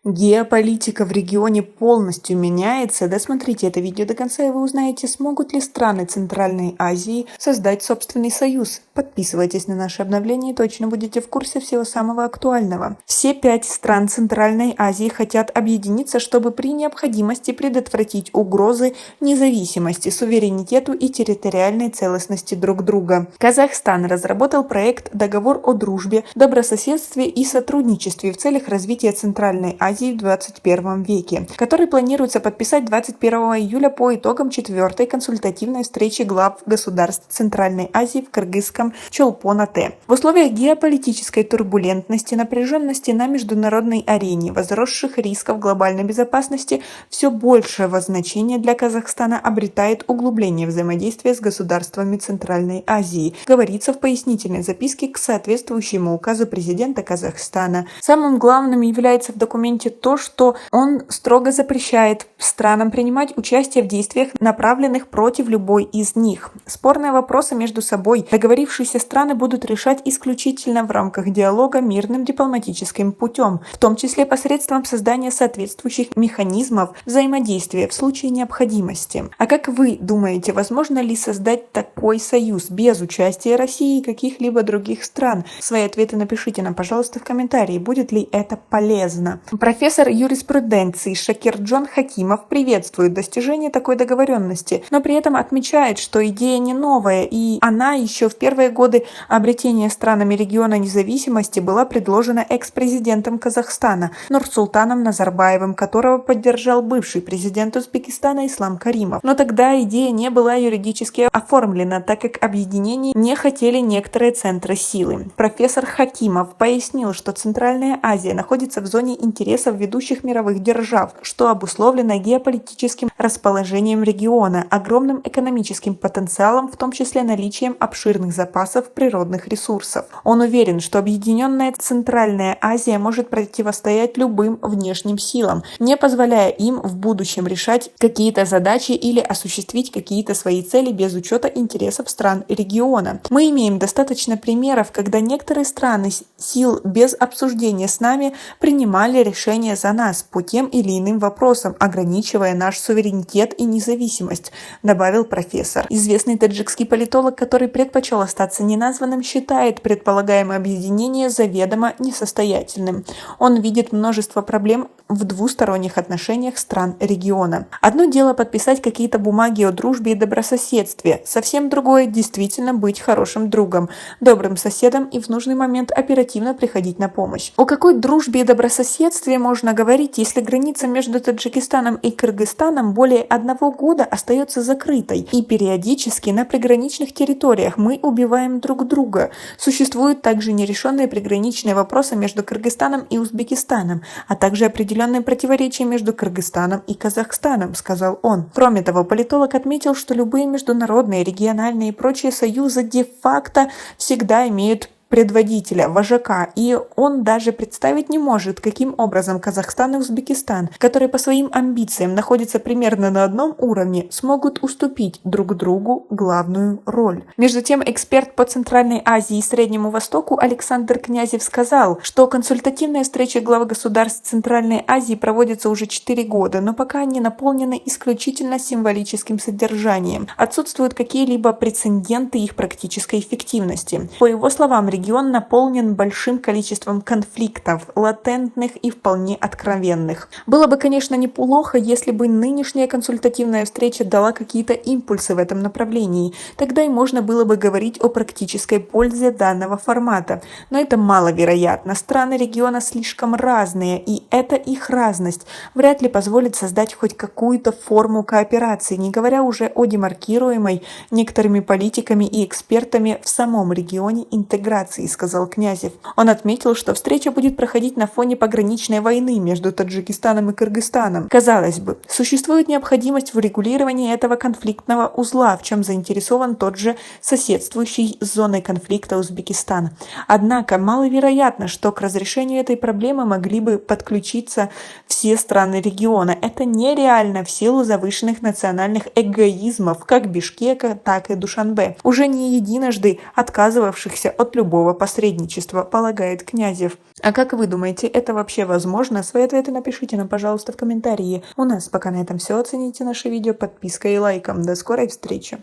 Геополитика в регионе полностью меняется. Досмотрите это видео до конца, и вы узнаете, смогут ли страны Центральной Азии создать собственный союз. Подписывайтесь на наши обновления и точно будете в курсе всего самого актуального. Все 5 стран Центральной Азии хотят объединиться, чтобы при необходимости предотвратить угрозы независимости, суверенитету и территориальной целостности друг друга. Казахстан разработал проект «Договор о дружбе, добрососедстве и сотрудничестве в целях развития Центральной Азии в 21 веке», который планируется подписать 21 июля по итогам 4-й консультативной встречи глав государств Центральной Азии в кыргызском Чолпон-Ате. В условиях геополитической турбулентности, напряженности на международной арене, возросших рисков глобальной безопасности, все большего значения для Казахстана обретает углубление взаимодействия с государствами Центральной Азии, говорится в пояснительной записке к соответствующему указу президента Казахстана. Самым главным является в документе то, что он строго запрещает странам принимать участие в действиях, направленных против любой из них. Спорные вопросы между собой договорившиеся страны будут решать исключительно в рамках диалога мирным дипломатическим путем, в том числе посредством создания соответствующих механизмов взаимодействия в случае необходимости. А как вы думаете, возможно ли создать такой союз без участия России и каких-либо других стран? Свои ответы напишите нам, пожалуйста, в комментарии. Будет ли это полезно? Профессор юриспруденции Шакирджон Хакимов приветствует достижение такой договоренности, но при этом отмечает, что идея не новая, и она еще в первые годы обретения странами региона независимости была предложена экс-президентом Казахстана Нурсултаном Назарбаевым, которого поддержал бывший президент Узбекистана Ислам Каримов. Но тогда идея не была юридически оформлена, так как объединение не хотели некоторые центры силы. Профессор Хакимов пояснил, что Центральная Азия находится в зоне интересов ведущих мировых держав, что обусловлено геополитическим расположением региона, огромным экономическим потенциалом, в том числе наличием обширных запасов природных ресурсов. Он уверен, что объединенная Центральная Азия может противостоять любым внешним силам, не позволяя им в будущем решать какие-то задачи или осуществить какие-то свои цели без учета интересов стран региона. Мы имеем достаточно примеров, когда некоторые страны сил без обсуждения с нами принимали решения за нас по тем или иным вопросам, ограничивая наш суверенитет и независимость, добавил профессор. Известный таджикский политолог, который предпочел остаться неназванным, считает предполагаемое объединение заведомо несостоятельным. Он видит множество проблем в двусторонних отношениях стран региона. Одно дело подписать какие-то бумаги о дружбе и добрососедстве, совсем другое действительно быть хорошим другом, добрым соседом и в нужный момент оперативно приходить на помощь. О какой дружбе и добрососедстве можно говорить, если граница между Таджикистаном и Кыргызстаном более 1 года остается закрытой, и периодически на приграничных территориях мы убиваем друг друга. Существуют также нерешенные приграничные вопросы между Кыргызстаном и Узбекистаном, а также определенные противоречия между Кыргызстаном и Казахстаном, сказал он. Кроме того, политолог отметил, что любые международные, региональные и прочие союзы де-факто всегда имеют предводителя, вожака, и он даже представить не может, каким образом Казахстан и Узбекистан, которые по своим амбициям находятся примерно на одном уровне, смогут уступить друг другу главную роль. Между тем, эксперт по Центральной Азии и Среднему Востоку Александр Князев сказал, что консультативные встречи глав государств Центральной Азии проводятся уже 4 года, но пока они наполнены исключительно символическим содержанием. Отсутствуют какие-либо прецеденты их практической эффективности. По его словам, регион наполнен большим количеством конфликтов, латентных и вполне откровенных. Было бы, конечно, неплохо, если бы нынешняя консультативная встреча дала какие-то импульсы в этом направлении. Тогда и можно было бы говорить о практической пользе данного формата. Но это маловероятно. Страны региона слишком разные, и эта их разность вряд ли позволит создать хоть какую-то форму кооперации, не говоря уже о демаркируемой некоторыми политиками и экспертами в самом регионе интеграции, сказал Князев. Он отметил, что встреча будет проходить на фоне пограничной войны между Таджикистаном и Кыргызстаном. Казалось бы, существует необходимость в регулировании этого конфликтного узла, в чем заинтересован тот же соседствующий с зоной конфликта Узбекистан. Однако маловероятно, что к разрешению этой проблемы могли бы подключиться все страны региона. Это нереально в силу завышенных национальных эгоизмов как Бишкека, так и Душанбе, уже не единожды отказывавшихся от любой любого посредничества, полагает Князев. А как вы думаете, это вообще возможно? Свои ответы напишите нам, пожалуйста, в комментарии. У нас пока на этом все. Оцените наше видео подпиской и лайком. До скорой встречи!